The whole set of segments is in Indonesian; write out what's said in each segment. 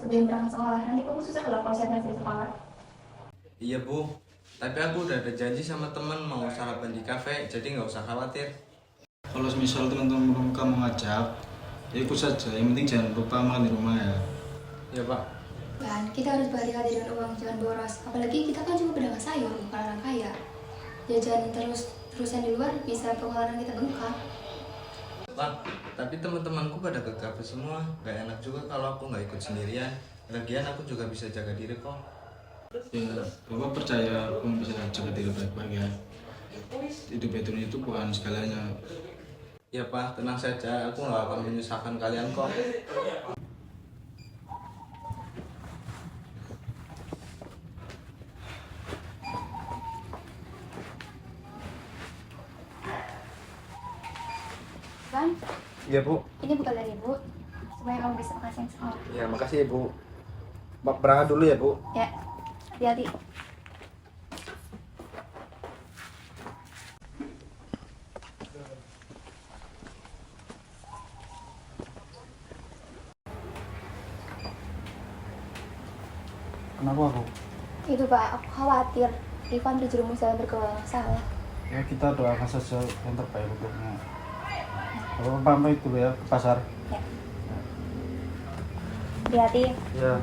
sebelum berangkat sekolah. Nanti kamu susah loh kalau siap di sekolah. Iya bu, tapi aku udah ada janji sama temen mau sarapan di kafe, jadi nggak usah khawatir. Kalau misal teman-teman kamu ngajak, ya ikut saja. Yang penting jangan lupa makan di rumah ya. Ya pak. Dan kita harus berhati-hati dengan uang, jangan boros. Apalagi kita kan cuma pedagang sayur, bukan orang kaya. Jajan terusan di luar bisa pengeluaran kita bengkak. Pak, tapi teman-temanku pada ke kafe semua, gak enak juga kalau aku nggak ikut sendirian. Lagian aku juga bisa jaga diri kok. Ya, Bapak percaya kamu bisa jaga diri baik-baik ya. Hidup itu bukan segalanya. Ya pak, tenang saja, aku nggak akan menyusahkan kalian kok. Kan? Iya bu. Ini bukan dari ibu, supaya kamu bisa makan siang sekolah. Ya makasih ya bu. Berangkat dulu ya bu. Ya, hati-hati. Kenapa bu? Itu Pak, aku khawatir Ivan terjerumus dalam berkeluarga salah. Ya kita doakan saja yang terbaik untuknya. Bapak pamit dulu ya ke pasar. Ya. Hati-hati. Ya.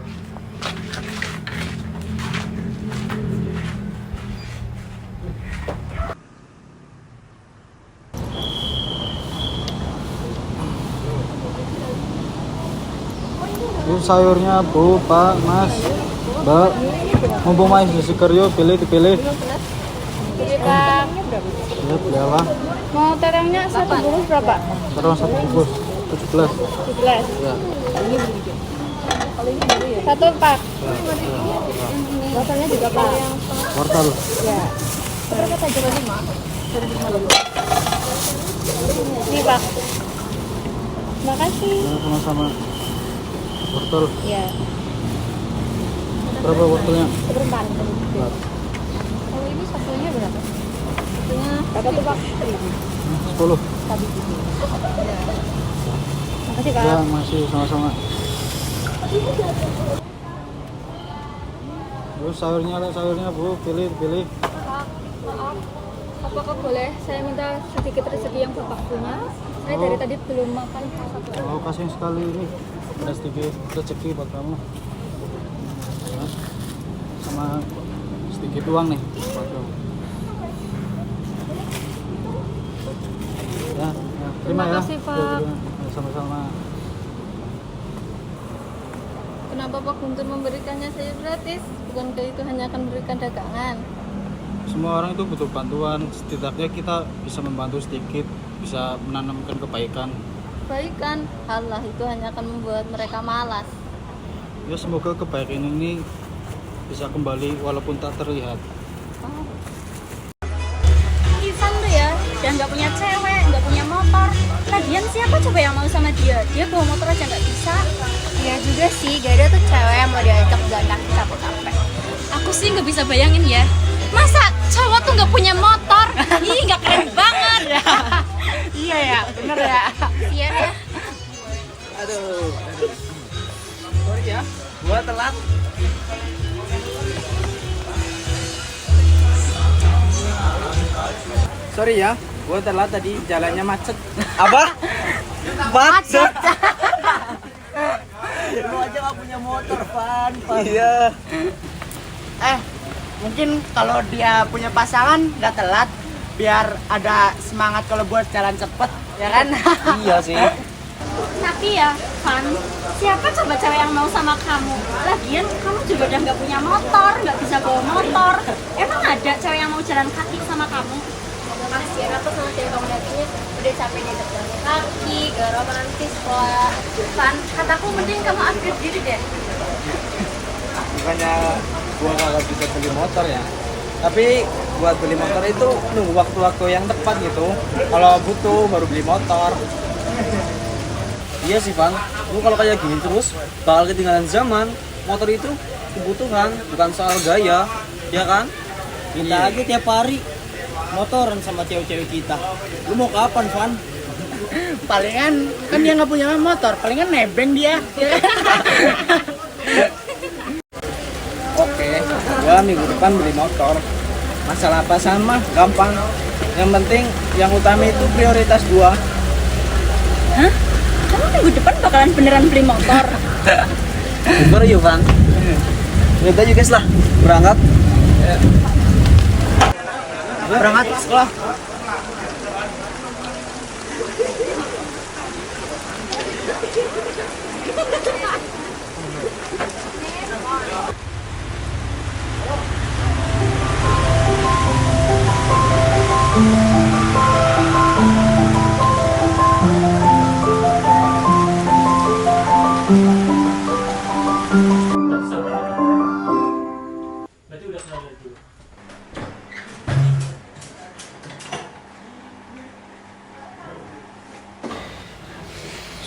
Ini sayurnya bu, pak, mas, mbak. Mumpung main di seger yuk, pilih dipilih. Pak, Ya belilah. mau terengnya satu bungkus berapa? Terus satu bungkus 17. 17. Ya. Satu Pak. Ya. Wortelnya juga Pak. Wortel. Ya. Berapa saja lima? Ini Pak. Makasih. Ya, sama-sama. Wortel. Ya. Berapa wortelnya? Seperempat. Nah, Kalau ini satunya berapa? Satunya berapa tuh Pak? 10. Makasih Pak. Ya, masih sama-sama. Terus sayurnya bu, pilih. Maaf, apakah boleh saya minta sedikit rezeki yang Bapak punya? Saya dari tadi belum makan. Oh, kasih sekali ini. Ada sedikit rezeki buat kamu. Ya. Sama sedikit uang nih buat kamu. Ya, terima Terima ya. kasih, Pak. Ya, terima. Ya, sama-sama. Kenapa Pak Guntur memberikannya saya gratis? Bukankah itu hanya akan memberikan dagangan? Semua orang itu butuh bantuan. Setidaknya kita bisa membantu sedikit, bisa menanamkan kebaikan. Kebaikan, Allah itu hanya akan membuat mereka malas. Ya semoga kebaikan ini bisa kembali walaupun tak terlihat. Ivan tuh ya, dia nggak punya cewek, nggak punya motor. Lagian siapa coba yang mau sama dia? Dia bawa motor aja nggak bisa. Iya juga sih, gak ada tuh cewek yang mau diajak jalan capek-capek. Aku sih nggak bisa bayangin ya. Masa cowok tuh nggak punya motor? Ih, nggak keren banget. Iya ya, bener ya. Iya ya. Aduh. Sorry ya, gua telat. Sorry ya, gua telat tadi jalannya macet. Apa? Macet. Lu aja gak punya motor, Van. Iya. Mungkin kalau dia punya pasangan nggak telat, biar ada semangat kalau buat jalan cepet, ya kan? Iya sih. Tapi ya, Van, siapa coba cewek yang mau sama kamu? Lagian kamu juga udah nggak punya motor, nggak bisa bawa motor. Emang ada cewek yang mau jalan kaki sama kamu? Kasian aku sama cewek kamu nantinya udah capek diajak jalan kaki, gak romantis sekolah. Van, kataku mending kamu upgrade diri deh. Bukannya gua kagak bisa beli motor ya. Tapi buat beli motor itu nunggu waktu-waktu yang tepat gitu. Kalau butuh baru beli motor. Iya sih, Bang. Lu kalau kayak gini terus bakal ketinggalan zaman. Motor itu kebutuhan, bukan soal gaya, ya kan? Kita aja tiap hari motoran sama cewek-cewek kita. Lu mau kapan, Van? Palingan kan dia nggak punya motor, palingan nebeng dia. Ya kan? kapan beli motor. Masalah pasangan mah gampang. Yang penting, yang utama itu prioritas gua. Hah? Kamu minggu depan bakalan beneran beli motor? Baru yuk Van. Lihat aja guys lah, berangkat. Berangkat sekolah.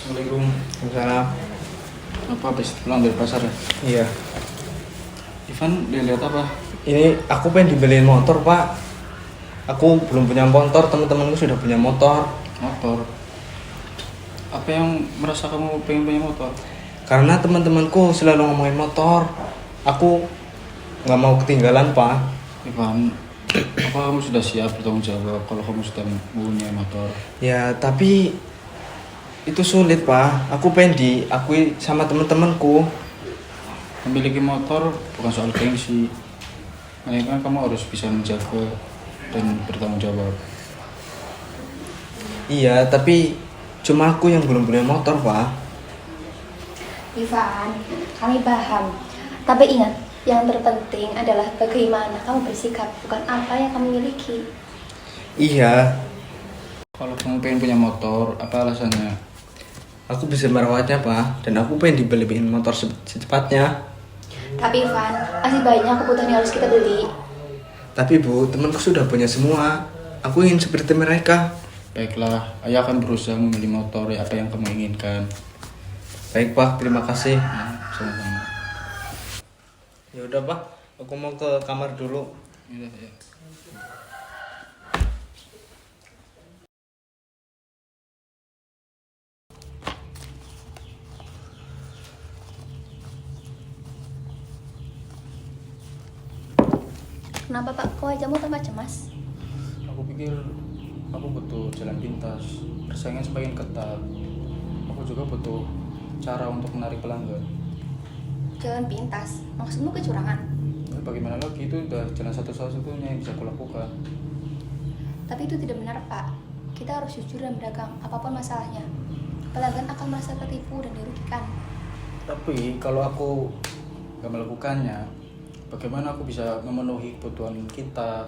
Assalamualaikum. Waalaikumsalam. Apa habis pulang dari pasar ya? Iya. Ivan, dia lihat apa? Ini aku pengen dibeliin motor, Pak. Aku belum punya motor, teman-temanku sudah punya motor. Motor. Apa yang merasa kamu pengen punya motor? Karena teman-temanku selalu ngomongin motor. Aku nggak mau ketinggalan, Pak. Ivan, apa kamu sudah siap bertanggung jawab kalau kamu sudah mempunyai motor? Ya, tapi itu sulit, Pak. Aku pengen diakui sama teman-temanku. Memiliki motor bukan soal gengsi. Melainkan kamu harus bisa menjaga dan bertanggung jawab. Iya, tapi cuma aku yang belum punya motor, Pak. Ivan, kami paham. Tapi ingat, yang terpenting adalah bagaimana kamu bersikap, bukan apa yang kamu miliki. Iya, Kalau kamu pengen punya motor, apa alasannya? aku bisa merawatnya, Pak. Dan aku pengen dibeliin motor secepatnya. Tapi Ivan, masih banyak kebutuhan yang harus kita beli. Tapi Bu, temanku sudah punya semua. Aku ingin seperti mereka. Baiklah, ayah akan berusaha membeli motor apa yang kamu inginkan. Baik, Pak. Terima kasih. Sama-sama. Ya udah, Pak. Aku mau ke kamar dulu. Iya, ya. Kenapa Pak? Kok wajahmu tambah cemas? Aku pikir aku butuh jalan pintas, persaingan semakin ketat. Aku juga butuh cara untuk menarik pelanggan. Jalan pintas? Maksudmu kecurangan? Ya, bagaimana lagi, itu udah jalan satu-satunya yang bisa aku lakukan. Tapi itu tidak benar Pak. Kita harus jujur dan berdagang, apapun masalahnya. Pelanggan akan merasa tertipu dan dirugikan. Tapi kalau aku gak melakukannya, bagaimana aku bisa memenuhi kebutuhan kita,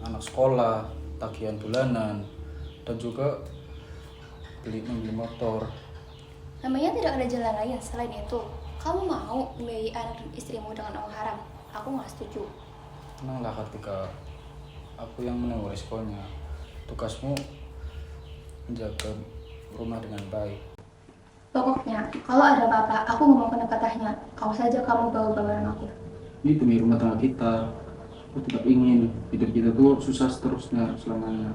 anak sekolah, tagihan bulanan, dan juga membeli motor. Namanya tidak ada jalan lain selain itu. Kamu mau membiayai anak dan istrimu dengan uang haram? Aku nggak setuju. Tenanglah ketika aku yang menanggung resikonya. Tugasmu menjaga rumah dengan baik. Pokoknya, kalau ada apa-apa, aku nggak mau kena katanya. Kau saja kamu bawa barang aku. Ini demi rumah tangga kita. Aku tetap ingin hidup kita tuh susah seterusnya selamanya.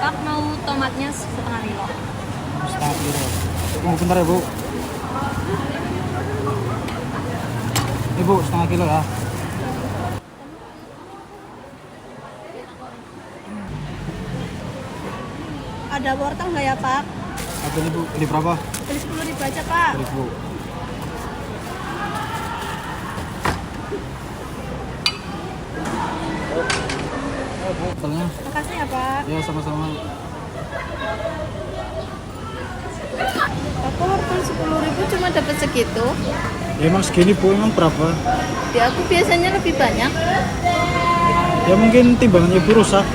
Pak mau tomatnya setengah kilo. Setengah kilo. Tunggu bentar ya Bu. Ibu setengah kilo ya. Ada wortel nggak ya Pak? Ada nih Bu. Beli berapa? Beli 10.000 aja Pak. 1000. Wortelnya. Makasih ya Pak. Ya sama-sama. Pak, wortel 10.000 cuma dapat segitu. Ya, emang segini Bu, emang berapa? Di aku biasanya lebih banyak. Ya mungkin timbangannya Bu rusak.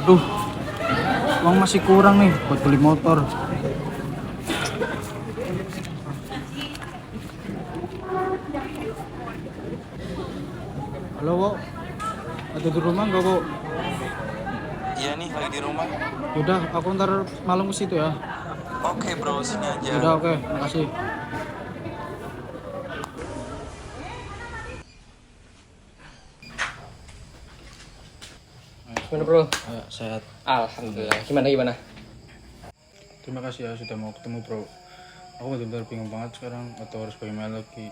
Aduh, uang masih kurang nih buat beli motor. Halo, Wok. Ada di rumah nggak, Wok? Iya nih, lagi di rumah. Yaudah, aku ntar malam ke situ ya. Oke bro, sini aja. Yaudah, oke, makasih. Gimana bro? Sehat. Alhamdulillah. Gimana? Terima kasih ya sudah mau ketemu bro. Aku benar-benar bingung banget sekarang atau harus bagaimana lagi.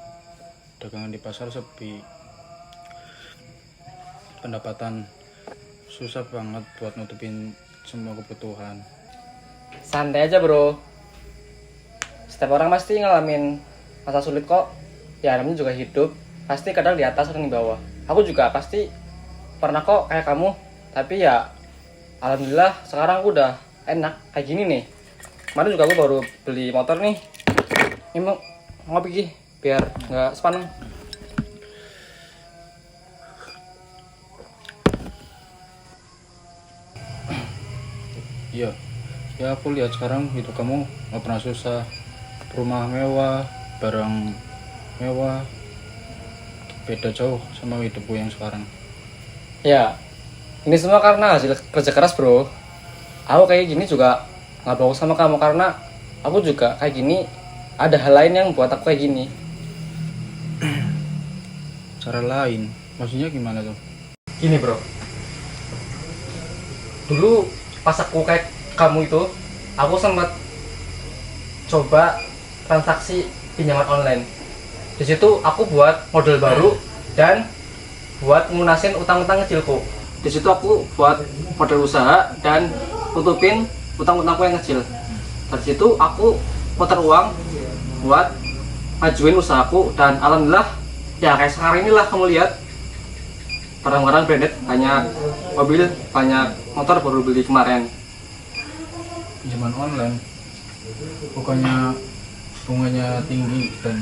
Dagangan di pasar sepi. Pendapatan susah banget buat nutupin semua kebutuhan. Santai aja bro. Setiap orang pasti ngalamin masa sulit kok. Ya namanya juga hidup. Pasti kadang di atas kadang di bawah. Aku juga pasti pernah kok kayak kamu. Tapi ya alhamdulillah sekarang aku udah enak kayak gini nih. Kemarin juga aku baru beli motor nih. Ini mau ngopi biar nggak sepaneng. Iya, ya aku lihat sekarang hidup kamu nggak pernah susah. Rumah mewah, barang mewah, beda jauh sama hidupku yang sekarang. Ya, ini semua karena hasil kerja keras bro. Aku kayak gini juga nggak bohong sama kamu karena aku juga kayak gini. Ada hal lain yang buat aku kayak gini. Cara lain, maksudnya gimana tuh? Gini bro. Dulu pas aku kayak kamu itu, aku sempat coba transaksi pinjaman online. Di situ aku buat model baru dan buat ngunasin utang-utang kecilku. Di situ aku buat model usaha dan tutupin utang-utangku yang kecil. Dari situ aku putar uang buat majuin usahaku dan alhamdulillah ya kayak sekarang inilah kamu lihat barang-barang branded, banyak mobil, banyak motor baru beli kemarin. Pinjaman online, bukannya bunganya tinggi dan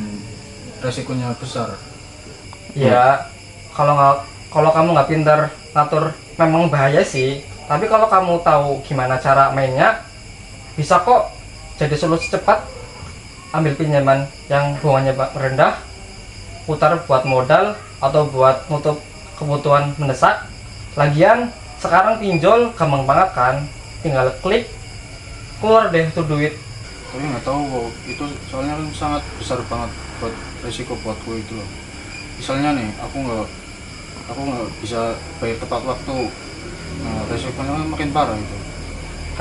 resikonya besar. Ya kalau kamu nggak pintar ngatur memang bahaya sih. Tapi kalau kamu tahu gimana cara mainnya, bisa kok jadi solusi cepat. Ambil pinjaman yang bunganya rendah, putar buat modal atau buat nutup kebutuhan mendesak. Lagian sekarang pinjol gampang banget kan, tinggal klik keluar deh tuh duit. Tapi nggak tahu kok, itu soalnya kan sangat besar banget buat resiko buatku itu loh. Misalnya nih, aku nggak bisa bayar tepat waktu, nah resikonya makin parah itu.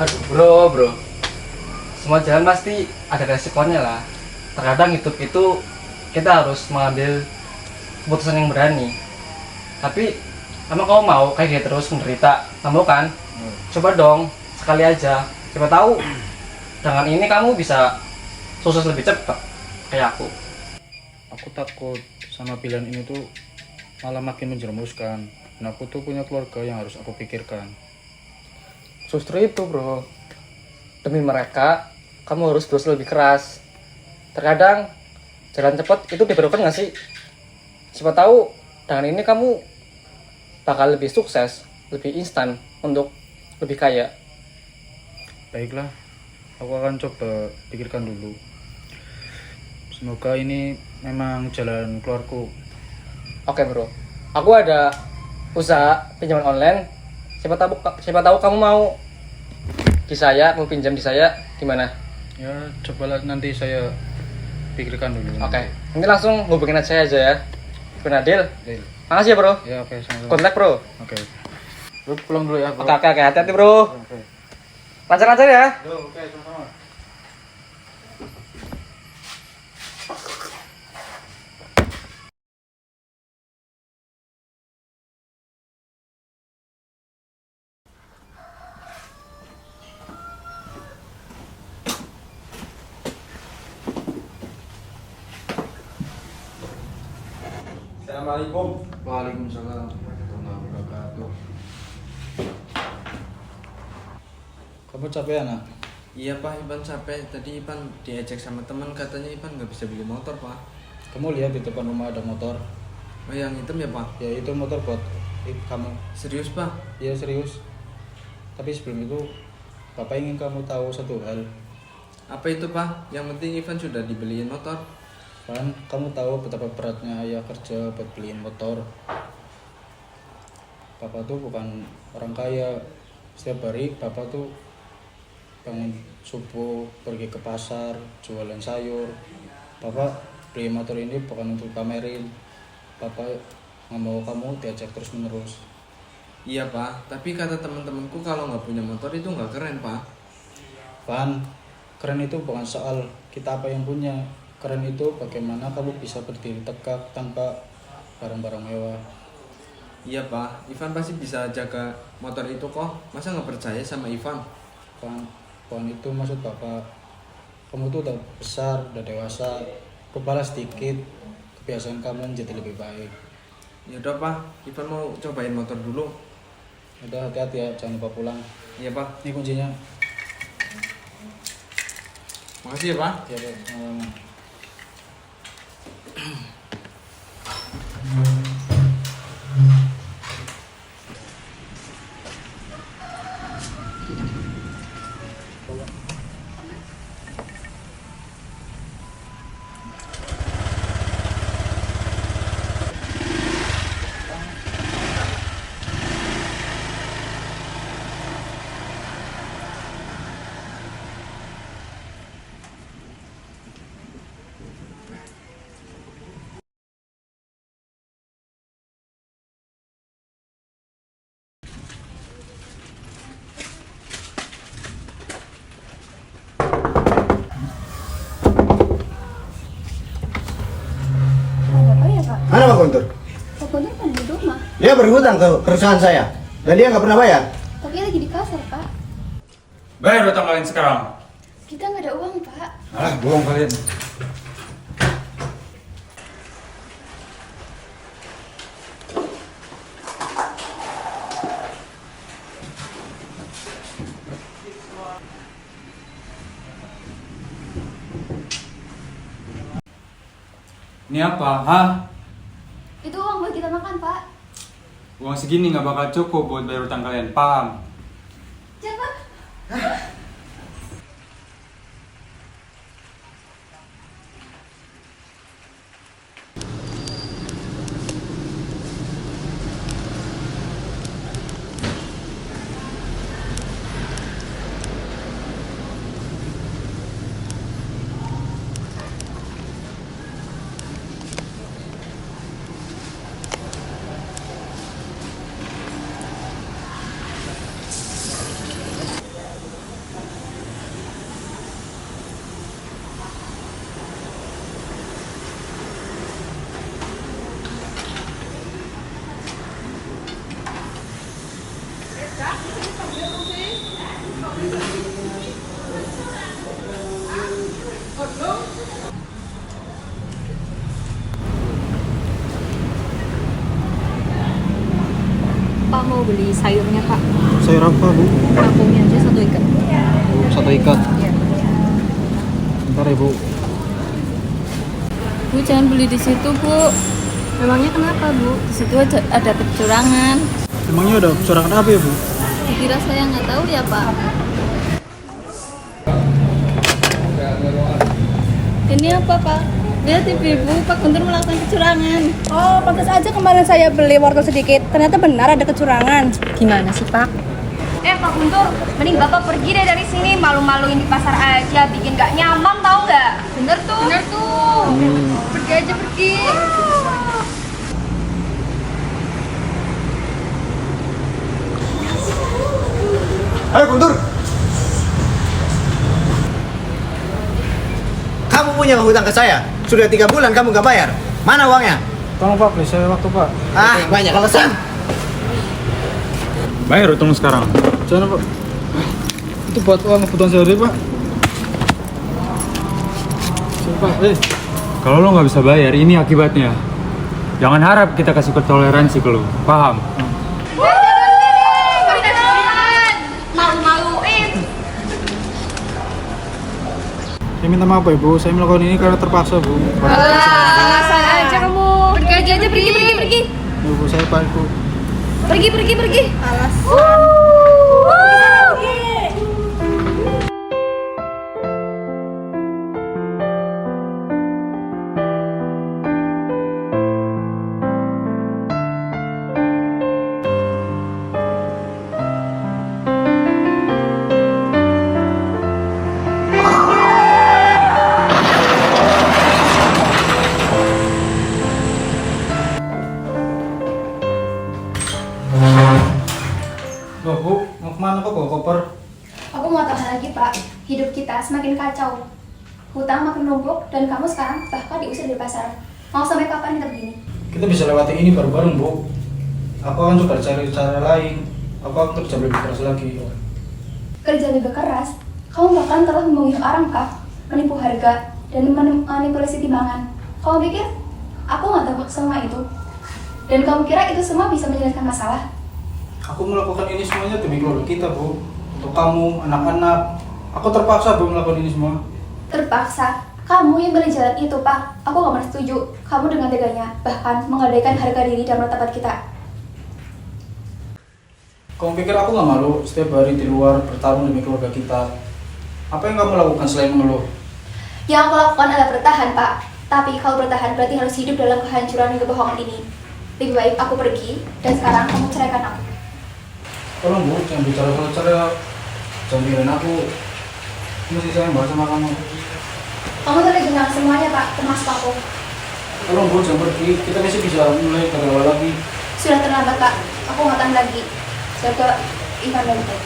Aduh bro, semua jalan pasti ada resikonya lah. Terkadang hidup itu kita harus mengambil keputusan yang berani. Tapi emang kamu mau kayak gitu terus menderita? Nggak mau kan? Coba dong sekali aja. Siapa tahu dengan ini kamu bisa sukses lebih cepat kayak aku. Aku takut sama pilihan ini tuh malah makin menjerumuskan. Dan aku tuh punya keluarga yang harus aku pikirkan. Justru itu bro, demi mereka kamu harus berusaha lebih keras. Terkadang jalan cepat itu diperlukan nggak sih? Siapa tahu dengan ini kamu bakal lebih sukses, lebih instan untuk lebih kaya. Baiklah, aku akan coba pikirkan dulu. Semoga ini memang jalan keluarku. Oke bro, aku ada usaha pinjaman online. Siapa tahu kamu mau di saya, mau pinjam di saya, gimana? Ya, cobalah nanti saya pikirkan dulu. Oke, nanti langsung hubungin saya aja ya. Benar deal? Deal. Makasih ya bro. Ya, oke, sama-sama. Kontak bro. Oke. Bro, pulang dulu ya, bro. Oke, hati-hati bro. Oke. Lancar-lancar ya. Oke, sama-sama. Assalamualaikum. Waalaikumsalam warahmatullahi wabarakatuh. Kamu capek anak? Iya Pak, Ipan capek. Tadi Ipan diajak sama teman, katanya Ipan nggak bisa beli motor Pak. Kamu lihat di depan rumah ada motor. Oh yang hitam ya Pak? Ya itu motor buat kamu. Serius Pak? Iya serius. Tapi sebelum itu Bapak ingin kamu tahu satu hal. Apa itu Pak? Yang penting Ivan sudah dibeliin motor. Kan kamu tahu betapa beratnya ayah kerja buat beliin motor. Bapak tuh bukan orang kaya. Setiap hari Bapak tuh bangun subuh pergi ke pasar jualan sayur. Bapak beli motor ini bukan untuk pamerin. Bapak nggak mau kamu diajak terus menerus. Iya Pak, tapi kata teman-temanku kalau nggak punya motor itu nggak keren Pak. Van, keren itu bukan soal kita apa yang punya. Keren itu bagaimana kamu bisa berdiri tegak tanpa barang-barang mewah. Iya Pak, Ivan pasti bisa jaga motor itu kok. Masa nggak percaya sama Ivan? Van, bukan itu maksud Bapak. Kamu tuh udah besar, udah dewasa. Rubahlah sedikit, kebiasaan kamu menjadi lebih baik. Ya udah Pak, Ivan mau cobain motor dulu. Udah hati-hati ya, jangan lupa pulang. Iya Pak. Ini kuncinya. Makasih ya Pak. Ya Pak, sama-sama. Ada apa ya Pak? Mana Pak Guntur? Pak Guntur kan di rumah, Dia berhutang ke perusahaan saya dan dia nggak pernah bayar. tapi lagi di pasar Pak. Bayar utang kalian sekarang. Kita nggak ada uang Pak. Ah, bohong kalian. Ini apa? Hah? Itu uang buat kita makan Pak. Uang segini nggak bakal cukup buat bayar utang kalian, paham? Siapa? Pak mau beli sayurnya Pak. Sayur apa, Bu? Kangkungnya aja 1 ikat. Satu ikat. Iya. Bentar ya, Bu. Bu jangan beli di situ Bu. Memangnya kenapa Bu? Di situ ada kecurangan. Emangnya ada kecurangan apa ya, Bu? Dikira saya nggak tahu ya Pak. Ini apa Pak? Lihat ibu-ibu, Pak Guntur melakukan kecurangan. Oh, pantas aja kemarin saya beli wortel sedikit. Ternyata benar ada kecurangan. Gimana sih Pak? Pak Guntur, mending Bapak pergi deh dari sini. Malu-maluin di pasar aja, bikin gak nyaman tau gak? Bener tuh. Bener tuh. Pergi aja, pergi. Ayo Guntur. Kamu punya hutang ke saya. Sudah 3 bulan kamu nggak bayar. Mana uangnya? Tolong Pak, beli saya waktu Pak. Banyak alasan. Bayar utang sekarang. Jangan Pak. Itu buat uang kebutuhan sehari Pak. Pak, kalau lo nggak bisa bayar, ini akibatnya. Jangan harap kita kasih toleransi ke lo, paham? Malu-maluin. Saya minta maaf ya Bu, saya melakukan ini karena terpaksa Bu. Alasan aja kamu. Pergi aja, pergi. Ya Bu, saya Pak Bu. Pergi. Loh Bu, mau kemana kok bawa koper? Aku mau tahan lagi Pak, hidup kita semakin kacau. Hutang makin numpuk dan kamu sekarang bahkan diusir dari pasar. Mau sampai kapan kita begini? Kita bisa lewati ini bareng-bareng Bu. Aku akan coba cari cara lain. Aku akan kerja lebih keras lagi. Kerja lebih keras? Kamu bahkan telah membohongi orang Kak, menipu harga, dan manipulasi timbangan. Kamu pikir aku nggak tahu semua itu? Dan kamu kira itu semua bisa menyelesaikan masalah? Aku melakukan ini semuanya demi keluarga kita Bu. Untuk kamu, anak-anak. Aku terpaksa Bu melakukan ini semua. Terpaksa? Kamu yang beli jalan itu Pak. Aku nggak pernah setuju. Kamu dengan teganya, bahkan menggadaikan harga diri dan martabat kita. Kamu pikir aku nggak malu setiap hari di luar bertarung demi keluarga kita? Apa yang kamu lakukan selain mengeluh? Yang aku lakukan adalah bertahan Pak. Tapi kalau bertahan berarti harus hidup dalam kehancuran dan kebohongan ini. Lebih baik aku pergi, dan sekarang kamu ceraikan aku. Tolong Bu, jangan bicara kalau cerai. Jangan biarin aku. Masih sayang banget sama kamu. Kamu terkenal semuanya Pak, termasuk aku. Tolong Bu, jangan pergi. Kita masih bisa mulai dari awal lagi. Sudah terlambat Pak, aku nggak tahan lagi. Jaga ikan dan teh.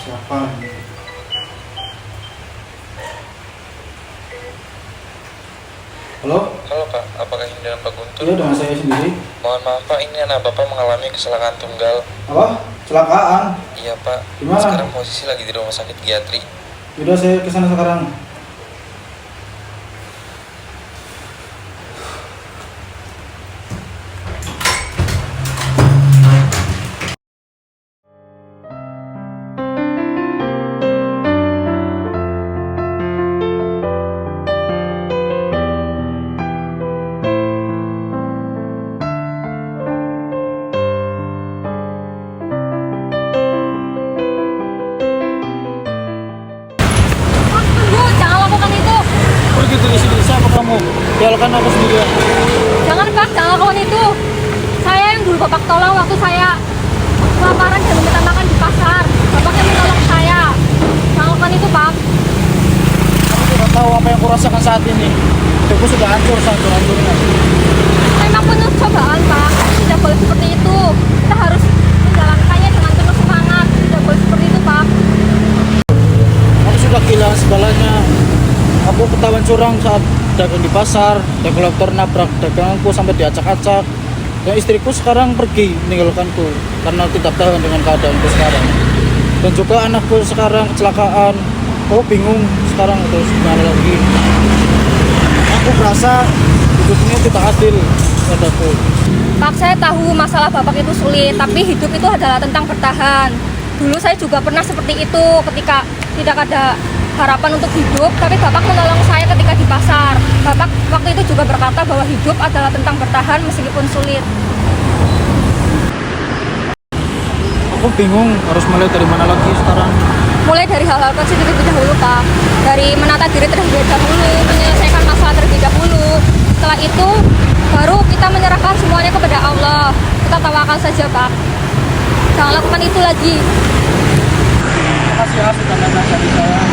Siapa ini? Halo? Halo Pak, apakah ini dengan Pak Guntur? Iya, dengan saya sendiri. Mohon maaf Pak, ini anak Bapak mengalami kecelakaan tunggal. Apa? Kecelakaan? Iya Pak, Gimana? sekarang posisi lagi di rumah sakit Giatri. Udah, saya kesana sekarang. Tinggalkan aku sendirian. Jangan Pak, jangan lakukan itu. Saya yang dulu Bapak tolong waktu saya kelaparan dan meminta makan di pasar. Bapak yang menolong saya. Jangan lakukan itu Pak. Aku tidak tahu apa yang kurasakan saat ini. Hidupku sudah hancur, hancur-hancurnya. Memang penuh cobaan Pak. Tidak boleh seperti itu. Kita harus menjalankannya dengan penuh semangat. Tidak boleh seperti itu Pak. Aku sudah kehilangan segalanya. Aku ketahuan curang saat dagang di pasar, dan kolektor nabrak daganganku sampai diacak-acak. Dan istriku sekarang pergi meninggalkanku karena tidak tahan dengan keadaanku sekarang. Dan juga anakku sekarang kecelakaan. Oh bingung sekarang terus gimana lagi. Aku merasa hidup ini tidak adil padaku. Pak, saya tahu masalah Bapak itu sulit, tapi hidup itu adalah tentang bertahan. Dulu saya juga pernah seperti itu ketika tidak ada harapan untuk hidup, tapi Bapak menolong saya ketika di pasar. Bapak waktu itu juga berkata bahwa hidup adalah tentang bertahan meskipun sulit. Aku bingung harus mulai dari mana lagi sekarang. Mulai dari hal-hal kecil terlebih dahulu Pak. Dari menata diri terlebih dahulu, menyelesaikan masalah terlebih dahulu. Setelah itu baru kita menyerahkan semuanya kepada Allah. Kita tawakal saja Pak. Jangan lakukan itu lagi. Terima kasih ya sudah menasihati saya.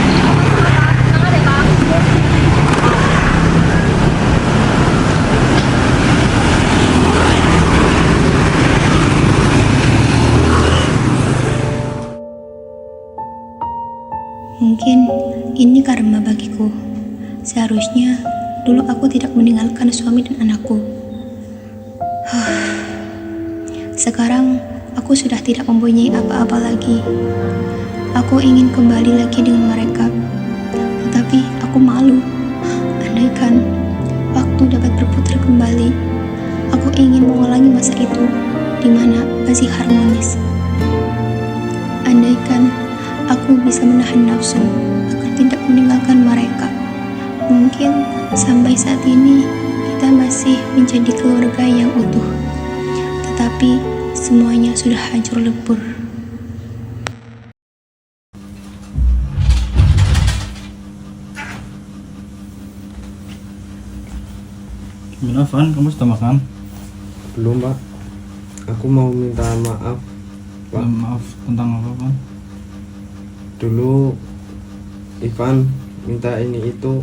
Semangat ya Pak. Mungkin ini karma bagiku. Seharusnya dulu aku tidak meninggalkan suami dan anakku. Sekarang aku sudah tidak mempunyai apa-apa lagi. Aku ingin kembali lagi dengan mereka, tetapi aku malu. Andaikan waktu dapat berputar kembali, aku ingin mengulangi masa itu di di mana masih harmonis. Andaikan aku bisa menahan nafsu agar tidak meninggalkan mereka, mungkin sampai saat ini kita masih menjadi keluarga yang utuh. Tetapi semuanya sudah hancur lebur. Gimana Van, kamu sudah makan? Belum Pak, aku mau minta maaf Pak. Maaf tentang apa Van? Dulu Ivan minta ini itu,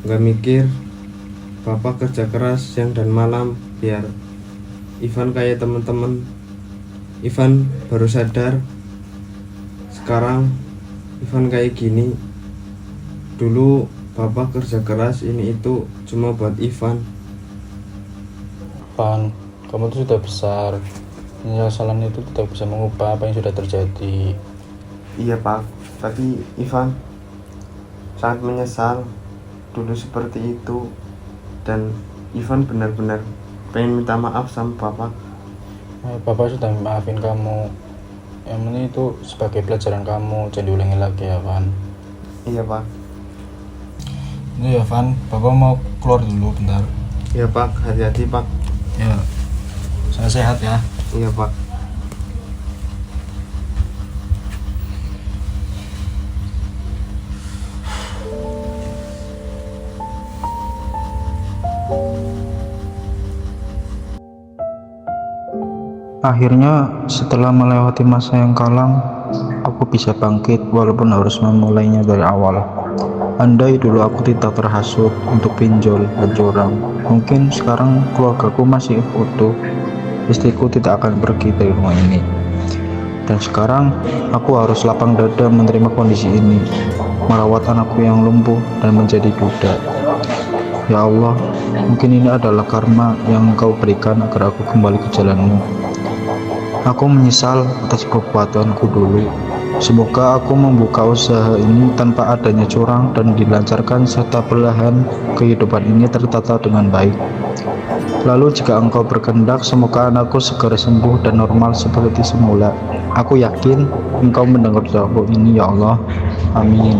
nggak mikir Bapak kerja keras siang dan malam biar Ivan kayak teman-teman. Ivan baru sadar sekarang Ivan kayak gini. Dulu Bapak kerja keras ini itu cuma buat Ivan. Van, kamu tuh sudah besar. Penyesalan itu tidak bisa mengubah apa yang sudah terjadi. Iya Pak, tapi Ivan sangat menyesal dulu seperti itu. Dan Ivan benar-benar pengen minta maaf sama Bapak. Bapak sudah maafin kamu. Yang penting itu sebagai pelajaran kamu, jangan diulangi lagi ya Van. Iya Pak. Ini ya Van, Bapak mau keluar dulu bentar. Iya Pak, hati-hati Pak. Ya, saya sehat ya. Iya Pak. Akhirnya setelah melewati masa yang kelam, aku bisa bangkit walaupun harus memulainya dari awal. Andai dulu aku tidak terhasut untuk pinjol dan curang, mungkin sekarang keluargaku masih utuh. Istriku tidak akan pergi dari rumah ini. Dan sekarang aku harus lapang dada menerima kondisi ini, merawat anakku yang lumpuh dan menjadi duda. Ya Allah, mungkin ini adalah karma yang Engkau berikan agar aku kembali ke jalan-Mu. Aku menyesal atas perbuatanku dulu. Semoga aku membuka usaha ini tanpa adanya curang dan dilancarkan, serta perlahan kehidupan ini tertata dengan baik. Lalu jika Engkau berkehendak, semoga anakku segera sembuh dan normal seperti semula. Aku yakin Engkau mendengar doaku ini ya Allah. Amin.